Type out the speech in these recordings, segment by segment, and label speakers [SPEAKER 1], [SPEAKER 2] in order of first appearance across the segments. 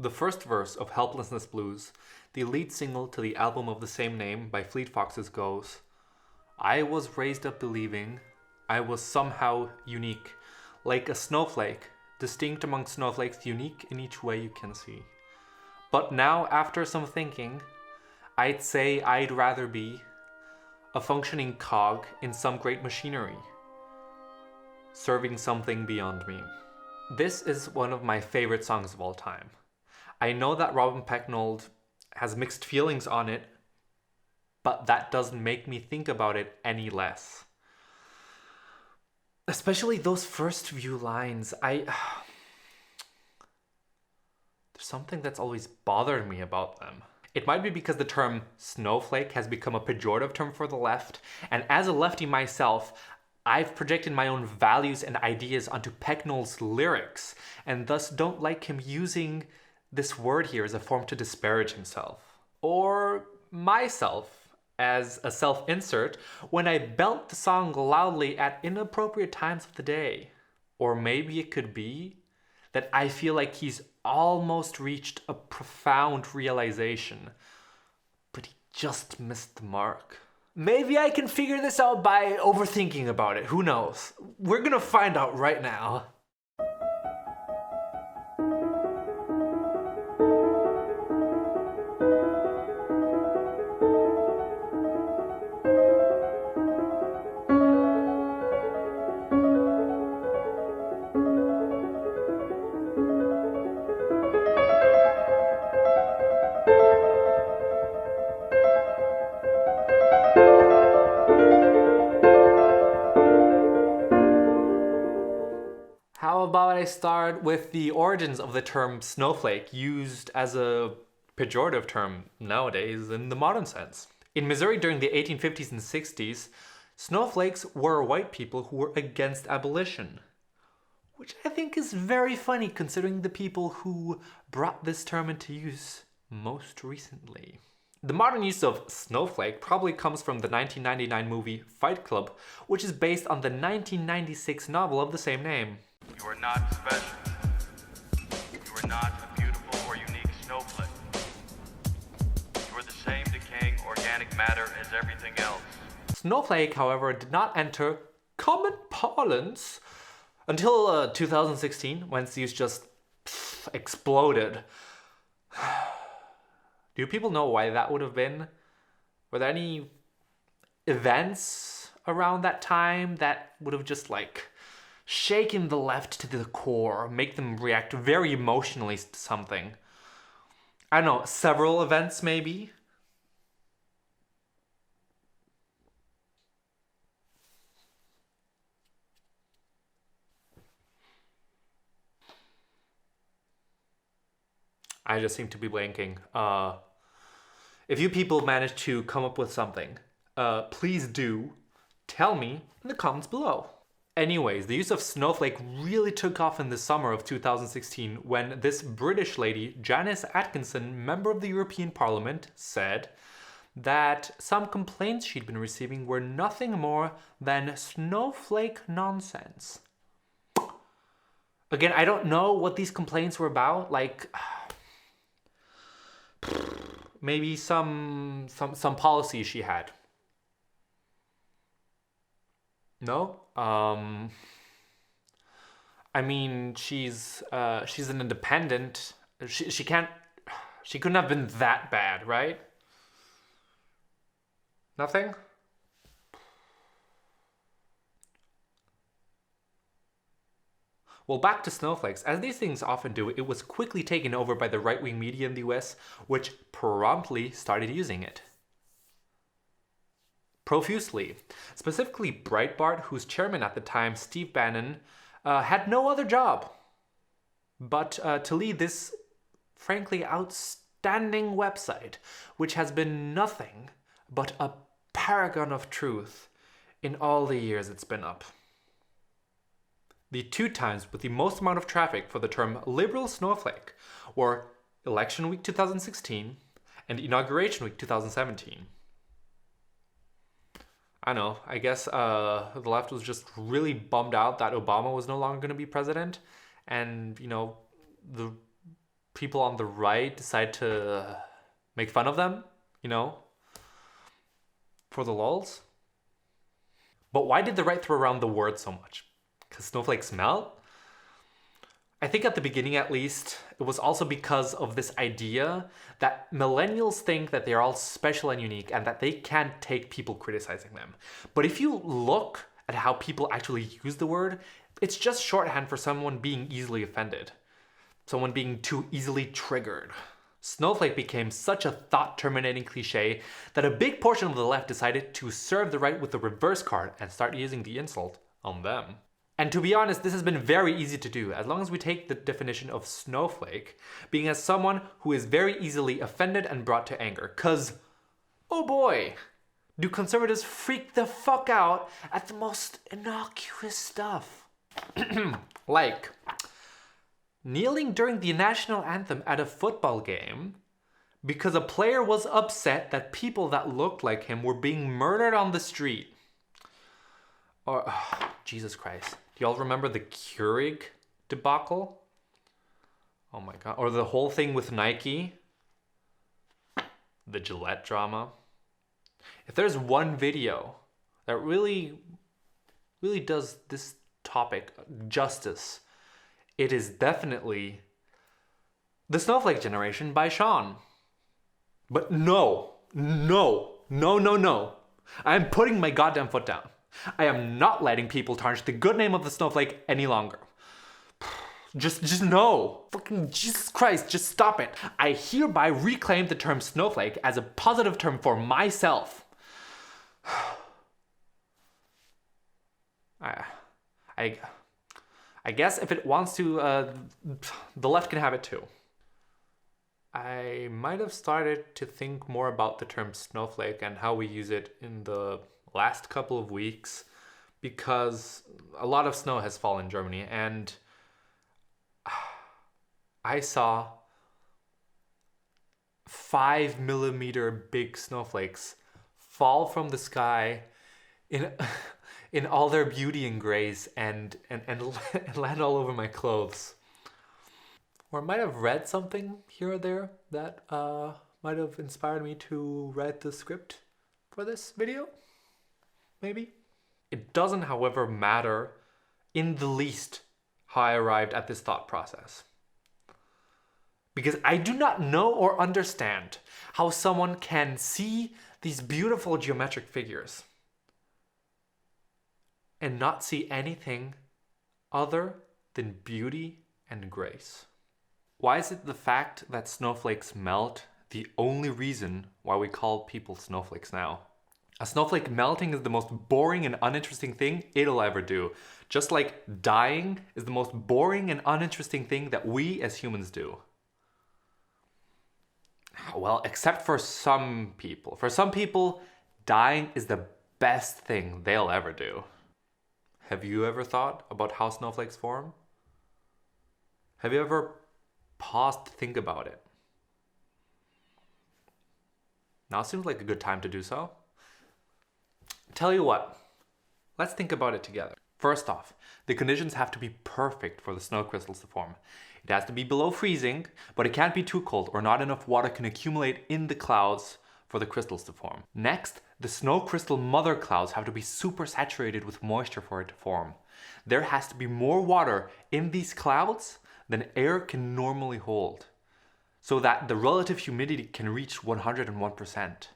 [SPEAKER 1] The first verse of Helplessness Blues, the lead single to the album of the same name by Fleet Foxes, goes, "I was raised up believing I was somehow unique, like a snowflake, distinct among snowflakes, unique in each way you can see. But now, after some thinking, I'd say I'd rather be a functioning cog in some great machinery, serving something beyond me." This is one of my favorite songs of all time. I know that Robin Pecknold has mixed feelings on it, but that doesn't make me think about it any less. Especially those first few lines. There's something that's always bothered me about them. It might be because the term snowflake has become a pejorative term for the left, and as a lefty myself, I've projected my own values and ideas onto Pecknold's lyrics, and thus don't like him using this word here as a form to disparage himself. Or myself as a self-insert when I belt the song loudly at inappropriate times of the day. Or maybe it could be that I feel like he's almost reached a profound realization, but he just missed the mark. Maybe I can figure this out by overthinking about it, who knows? We're gonna find out right now. How about I start with the origins of the term snowflake, used as a pejorative term nowadays in the modern sense. In Missouri during the 1850s and 60s, snowflakes were white people who were against abolition, which I think is very funny considering the people who brought this term into use most recently. The modern use of snowflake probably comes from the 1999 movie Fight Club, which is based on the 1996 novel of the same name.
[SPEAKER 2] You are not special. You are not a beautiful or unique snowflake. You are the same decaying organic matter as everything else.
[SPEAKER 1] Snowflake, however, did not enter common parlance until 2016, when its use just exploded. Do people know why that would have been? Were there any events around that time that would have just shaken the left to the core, make them react very emotionally to something? I don't know, several events maybe? I just seem to be blanking. If you people manage to come up with something, please do tell me in the comments below. Anyways, the use of snowflake really took off in the summer of 2016 when this British lady, Janice Atkinson, member of the European Parliament, said that some complaints she'd been receiving were nothing more than snowflake nonsense. Again, I don't know what these complaints were about, maybe some policy she had. No? I mean, she's an independent. She couldn't have been that bad, right? Nothing? Well, back to snowflakes. As these things often do, it was quickly taken over by the right-wing media in the US, which promptly started using it profusely. Specifically, Breitbart, whose chairman at the time, Steve Bannon, had no other job but to lead this, frankly, outstanding website, which has been nothing but a paragon of truth in all the years it's been up. The two times with the most amount of traffic for the term liberal snowflake were Election Week 2016 and Inauguration Week 2017. I know, I guess the left was just really bummed out that Obama was no longer going to be president, and, the people on the right decide to make fun of them, for the lulz. But why did the right throw around the word so much? Because snowflakes melt? I think at the beginning, at least, it was also because of this idea that millennials think that they're all special and unique and that they can't take people criticizing them. But if you look at how people actually use the word, it's just shorthand for someone being easily offended, someone being too easily triggered. Snowflake became such a thought-terminating cliche that a big portion of the left decided to serve the right with the reverse card and start using the insult on them. And to be honest, this has been very easy to do, as long as we take the definition of snowflake being as someone who is very easily offended and brought to anger. Cause, oh boy, do conservatives freak the fuck out at the most innocuous stuff. Like, kneeling during the national anthem at a football game because a player was upset that people that looked like him were being murdered on the street. Or, Jesus Christ. Do y'all remember the Keurig debacle? Oh my god. Or the whole thing with Nike? The Gillette drama? If there's one video that really does this topic justice, it is definitely The Snowflake Generation by Sean. But no. I'm putting my goddamn foot down. I am not letting people tarnish the good name of the snowflake any longer. Just no. Fucking Jesus Christ, just stop it. I hereby reclaim the term snowflake as a positive term for myself. I guess if it wants to, the left can have it too. I might have started to think more about the term snowflake and how we use it in the last couple of weeks because a lot of snow has fallen in Germany and I saw 5mm big snowflakes fall from the sky in all their beauty and grace and land all over my clothes. Or I might have read something here or there that might have inspired me to write the script for this video. Maybe. It doesn't, however, matter in the least how I arrived at this thought process. Because I do not know or understand how someone can see these beautiful geometric figures and not see anything other than beauty and grace. Why is it the fact that snowflakes melt the only reason why we call people snowflakes now? A snowflake melting is the most boring and uninteresting thing it'll ever do. Just like dying is the most boring and uninteresting thing that we as humans do. Well, except for some people. For some people, dying is the best thing they'll ever do. Have you ever thought about how snowflakes form? Have you ever paused to think about it? Now seems like a good time to do so. Tell you what, let's think about it together. First off, the conditions have to be perfect for the snow crystals to form. It has to be below freezing, but it can't be too cold or not enough water can accumulate in the clouds for the crystals to form. Next, the snow crystal mother clouds have to be super saturated with moisture for it to form. There has to be more water in these clouds than air can normally hold, so that the relative humidity can reach 101%.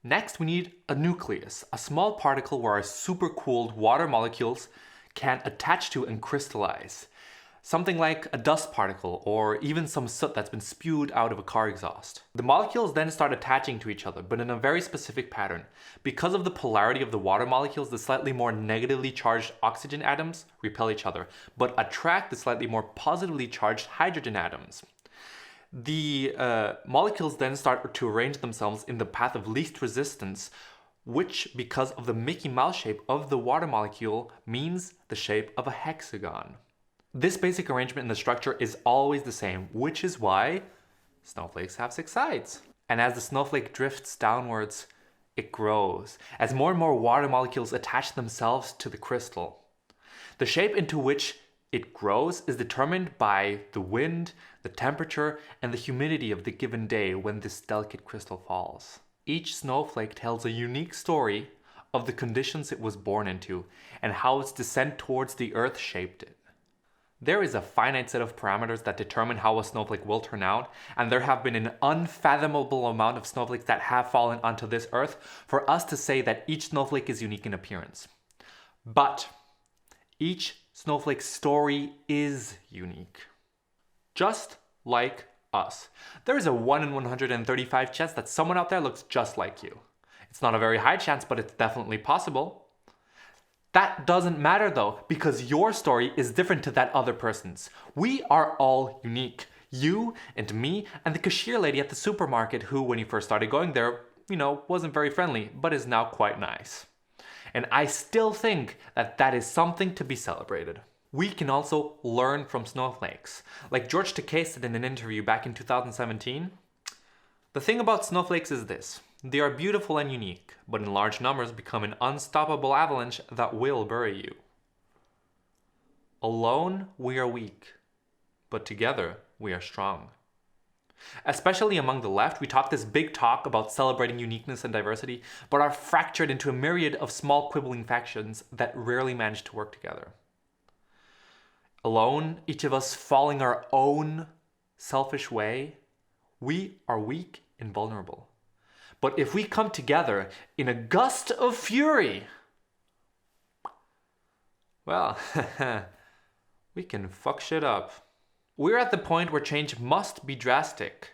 [SPEAKER 1] Next, we need a nucleus, a small particle where our supercooled water molecules can attach to and crystallize. Something like a dust particle or even some soot that's been spewed out of a car exhaust. The molecules then start attaching to each other, but in a very specific pattern. Because of the polarity of the water molecules, the slightly more negatively charged oxygen atoms repel each other, but attract the slightly more positively charged hydrogen atoms. The molecules then start to arrange themselves in the path of least resistance, which, because of the Mickey Mouse shape of the water molecule, means the shape of a hexagon. This basic arrangement in the structure is always the same, which is why snowflakes have 6 sides. And as the snowflake drifts downwards, it grows, as more and more water molecules attach themselves to the crystal. The shape into which it grows is determined by the wind, the temperature, and the humidity of the given day when this delicate crystal falls. Each snowflake tells a unique story of the conditions it was born into and how its descent towards the earth shaped it. There is a finite set of parameters that determine how a snowflake will turn out, and there have been an unfathomable amount of snowflakes that have fallen onto this earth for us to say that each snowflake is unique in appearance. But each snowflake's story is unique. Just like us. There is a 1 in 135 chance that someone out there looks just like you. It's not a very high chance, but it's definitely possible. That doesn't matter though, because your story is different to that other person's. We are all unique. You and me and the cashier lady at the supermarket who, when you first started going there, wasn't very friendly, but is now quite nice. And I still think that that is something to be celebrated. We can also learn from snowflakes. Like George Takei said in an interview back in 2017, the thing about snowflakes is this: they are beautiful and unique, but in large numbers become an unstoppable avalanche that will bury you. Alone, we are weak, but together, we are strong. Especially among the left, we talk this big talk about celebrating uniqueness and diversity, but are fractured into a myriad of small quibbling factions that rarely manage to work together. Alone, each of us following our own selfish way, we are weak and vulnerable. But if we come together in a gust of fury, well, we can fuck shit up. We're at the point where change must be drastic.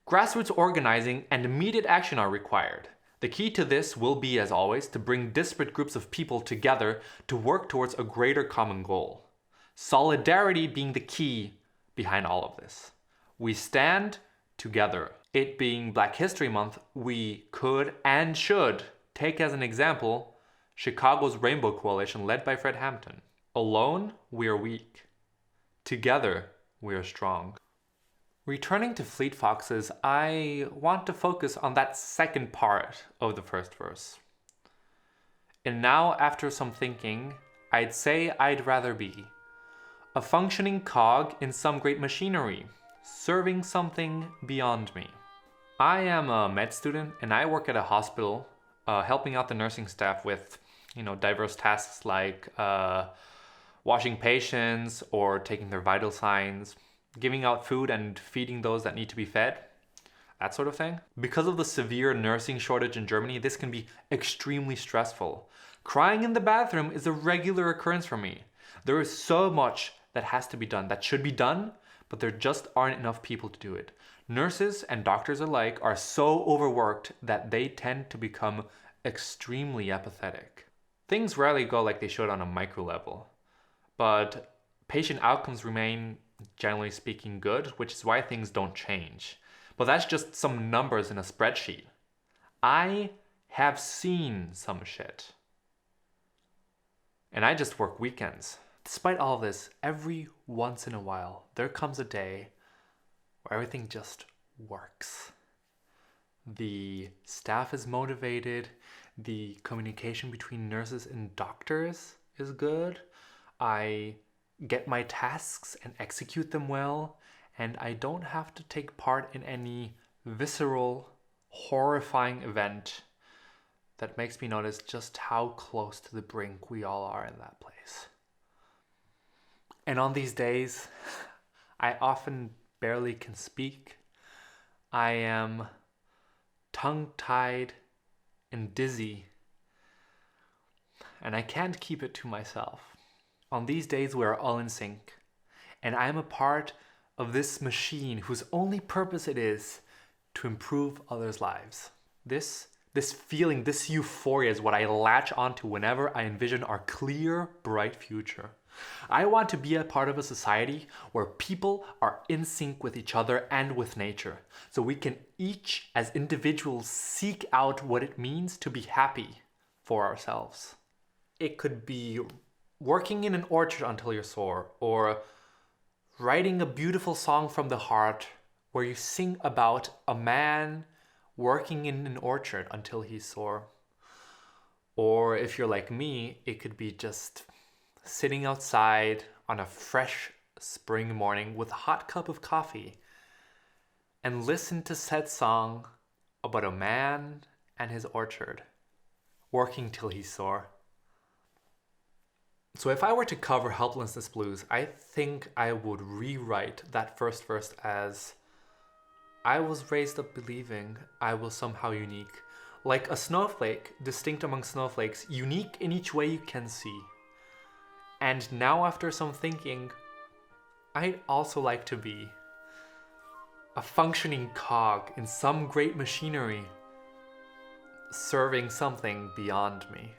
[SPEAKER 1] Grassroots organizing and immediate action are required. The key to this will be, as always, to bring disparate groups of people together to work towards a greater common goal. Solidarity being the key behind all of this. We stand together. It being Black History Month, we could and should take as an example Chicago's Rainbow Coalition led by Fred Hampton. Alone, we are weak. Together, we are strong. Returning to Fleet Foxes, I want to focus on that second part of the first verse. And now, after some thinking, I'd say I'd rather be a functioning cog in some great machinery, serving something beyond me. I am a med student and I work at a hospital, helping out the nursing staff with, diverse tasks like washing patients or taking their vital signs, giving out food and feeding those that need to be fed, that sort of thing. Because of the severe nursing shortage in Germany, this can be extremely stressful. Crying in the bathroom is a regular occurrence for me. There is so much that has to be done, that should be done, but there just aren't enough people to do it. Nurses and doctors alike are so overworked that they tend to become extremely apathetic. Things rarely go like they should on a micro level. But patient outcomes remain, generally speaking, good, which is why things don't change. But that's just some numbers in a spreadsheet. I have seen some shit. And I just work weekends. Despite all this, every once in a while, there comes a day where everything just works. The staff is motivated, the communication between nurses and doctors is good, I get my tasks and execute them well, and I don't have to take part in any visceral, horrifying event that makes me notice just how close to the brink we all are in that place. And on these days, I often barely can speak. I am tongue-tied and dizzy, and I can't keep it to myself. On these days, we are all in sync, and I am a part of this machine whose only purpose it is to improve others' lives. This feeling, this euphoria is what I latch onto whenever I envision our clear, bright future. I want to be a part of a society where people are in sync with each other and with nature, so we can each, as individuals, seek out what it means to be happy for ourselves. It could be working in an orchard until you're sore, or writing a beautiful song from the heart where you sing about a man working in an orchard until he's sore. Or if you're like me, it could be just sitting outside on a fresh spring morning with a hot cup of coffee and listen to said song about a man and his orchard, working till he's sore. So if I were to cover Helplessness Blues, I think I would rewrite that first verse as, I was raised up believing I was somehow unique, like a snowflake, distinct among snowflakes, unique in each way you can see. And now after some thinking, I'd also like to be a functioning cog in some great machinery, serving something beyond me.